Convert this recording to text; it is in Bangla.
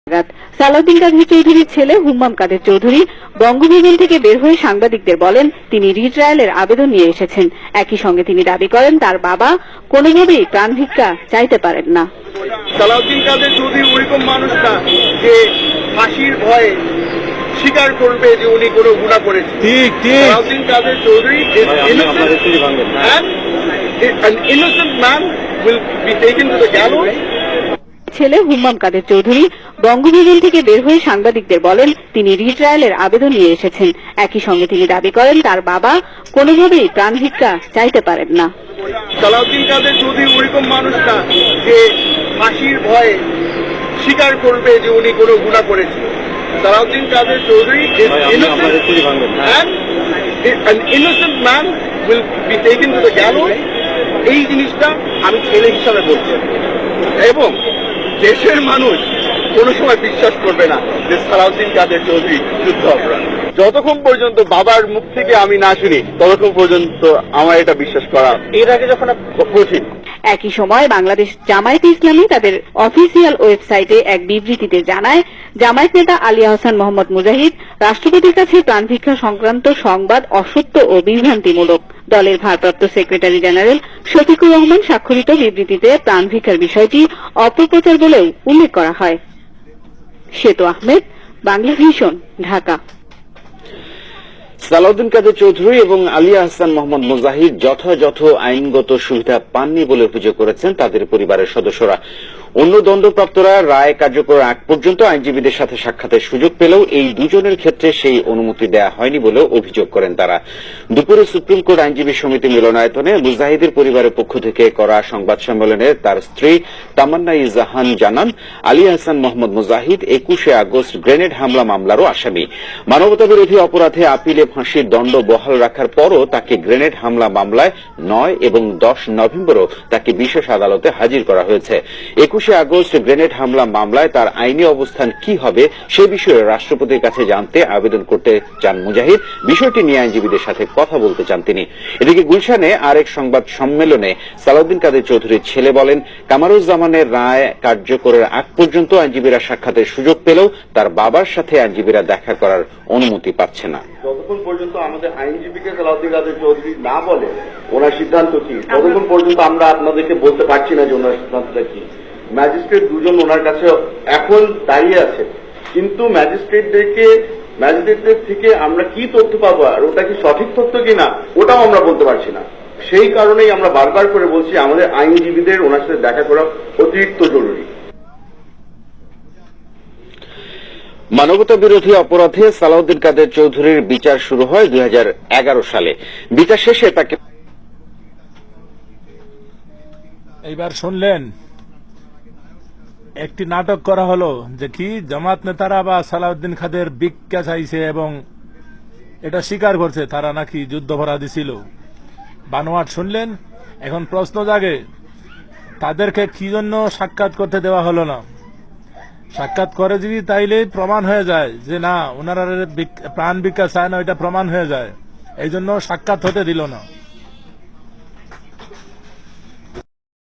সালাউদ্দিন কাদের চৌধুরীর ছেলে হুম্মাম কাদের চৌধুরী বঙ্গভবন থেকে বের হয়ে সাংবাদিকদের বলেন তিনি রিট্রায়ালের আবেদন নিয়ে এসেছেন। একই সঙ্গে তিনি দাবি করেন তার বাবা কোনোভাবেই প্রাণ ভিক্ষা চাইতে পারেন না। সালাউদ্দিন কাদের চৌধুরী ওইরকম মানুষ না যে ফাঁসির ভয়ে স্বীকার করবে যে উনি কোনো গুনাহ করেছেন। সালাউদ্দিন কাদের Chowdhury innocent man will be taken to the gallows. ছেলে হুম্মাম কাদের চৌধুরী বঙ্গভবন থেকে বের হয়ে সাংবাদিকদের বলেন তিনি রিট্রায়ালের আবেদন নিয়ে এসেছেন। একই সঙ্গে তিনি দাবি করেন তার বাবা কোনোভাবেই প্রাণ ভিক্ষা চাইতে পারেন না। সালাউদ্দিন কাদের চৌধুরী ওইরকম মানুষ না যে ফাঁসির ভয়ে স্বীকার করবে যে উনি কোনো গুনাহ করেছেন। সালাউদ্দিন কাদের Chowdhury innocent man will be taken to the gallows. এই জিনিসটা আমি ছেলে হিসাবে বলছি এবং দেশের মানুষ কোনো সময় বিশ্বাস করবে না যে সালাউদ্দিন কাদের চৌধুরী যুদ্ধ অপরাধ। যতক্ষণ পর্যন্ত বাবার মুখ থেকে আমি না শুনি ততক্ষণ পর্যন্ত আমার এটা বিশ্বাস করা এর আগে যখন কঠিন। একই সময় বাংলাদেশ জামায়াতে ইসলামী তাদের অফিসিয়াল ওয়েবসাইটে এক বিবৃতিতে জানায় জামায়াত নেতা আলী আহসান মোহাম্মদ মুজাহিদ রাষ্ট্রপতির কাছে প্রাণ ভিক্ষা সংক্রান্ত সংবাদ অসত্য ও বিভ্রান্তিমূলক। দলের ভারপ্রাপ্ত সেক্রেটারি জেনারেল শফিকুর রহমান স্বাক্ষরিত বিবৃতিতে প্রাণ ভিক্ষার বিষয়টি অপপ্রচার বলেও উল্লেখ করা হয়। শ্বেত আহমেদ, বাংলা ভিশন, ঢাকা। সালাউদ্দিন কাদের চৌধুরী এবং আলী আহসান মোহাম্মদ মুজাহিদ যথাযথ আইনগত সুবিধা পাননি বলে অভিযোগ করেছেন তাদের পরিবারের সদস্যরা। অন্য দণ্ডপ্রাপ্তরা রায় কার্যকর আগ পর্যন্ত আইনজীবীদের সাথে সাক্ষাতের সুযোগ পেলেও এই দুজনের ক্ষেত্রে সেই অনুমতি দেয়া হয়নি বলেও অভিযোগ করেন তারা। দুপুরে সুপ্রিম কোর্ট আইনজীবী সমিতি মিলনায়তনে মুজাহিদের পরিবারের পক্ষ থেকে করা সংবাদ সম্মেলনে তার স্ত্রী তামান্না জাহান জানান আলী আহসান মোহাম্মদ মুজাহিদ 21শে আগস্ট গ্রেনেড হামলা মামলারও আসামি। মানবতাবিরোধী অপরাধে আপিলে ফাঁসির দণ্ড বহাল রাখার পরও তাকে গ্রেনেড হামলা মামলায় 9 এবং 10 নভেম্বরও তাকে বিশেষ আদালতে হাজির করা হয়েছে। 21শে আগস্ট গ্রেনেড হামলা মামলায় তার আইনি অবস্থান কি হবে সে বিষয়ে রাষ্ট্রপতির কাছে জানতে আবেদন করতে চান মুজাহিদ। বিষয়টি নিয়ে আইনজীবীদের সাথে কথা বলতে চান তিনি। এদিকে গুলশানে আরেক সংবাদ সম্মেলনে সালাউদ্দিন কাদের চৌধুরীর ছেলে বলেন কামারুজ্জামানের রায় কার্যকরের আগ পর্যন্ত আইনজীবীরা সাক্ষাতের সুযোগ পেলেও তার বাবার সাথে আইনজীবীরা দেখা করার অনুমতি পাচ্ছে না। যতক্ষণ পর্যন্ত আমাদের আইনজীবীকে সালাউদ্দিন কাদের চৌধুরী না বলে ওনার সিদ্ধান্ত কি, ততক্ষণ পর্যন্ত আমরা আপনাদেরকে বলতে পারছি না যে ওনার সিদ্ধান্তটা কি। ম্যাজিস্ট্রেট দুজন ওনার কাছে এখন দাঁড়িয়ে আছে, কিন্তু ম্যাজিস্ট্রেটদের থেকে আমরা কি তথ্য পাবো আর ওটা কি সঠিক তথ্য কিনা ওটাও আমরা বলতে পারছি না। সেই কারণেই আমরা বারবার করে বলছি আমাদের আইনজীবীদের ওনার সাথে দেখা করা অতিরিক্ত জরুরি। মানবতা বিরোধী অপরাধে সালাউদ্দিন কাদের চৌধুরীর বিচার শুরু হয় 2011 সালে। বিচার শেষে তাকে এইবার শুনলেন একটি নাটক করা হলো যে কি জামাত নেতারা বা সালাউদ্দিন কাদের ভিক্ষা চাইছে এবং এটা স্বীকার করছে তারা নাকি যুদ্ধাপরাধী ছিল। বানোয়াট শুনলেন। এখন প্রশ্ন জাগে তাদেরকে কি জন্য সাক্ষাৎ করতে দেওয়া হলো না? সাক্ষাৎ করে যদি তাইলে প্রমাণ হয়ে যায় যে না ওনারা প্রাণ ভিক্ষা চায় না, এটা প্রমাণ হয়ে যায়, এই জন্য সাক্ষাৎ হতে দিল না।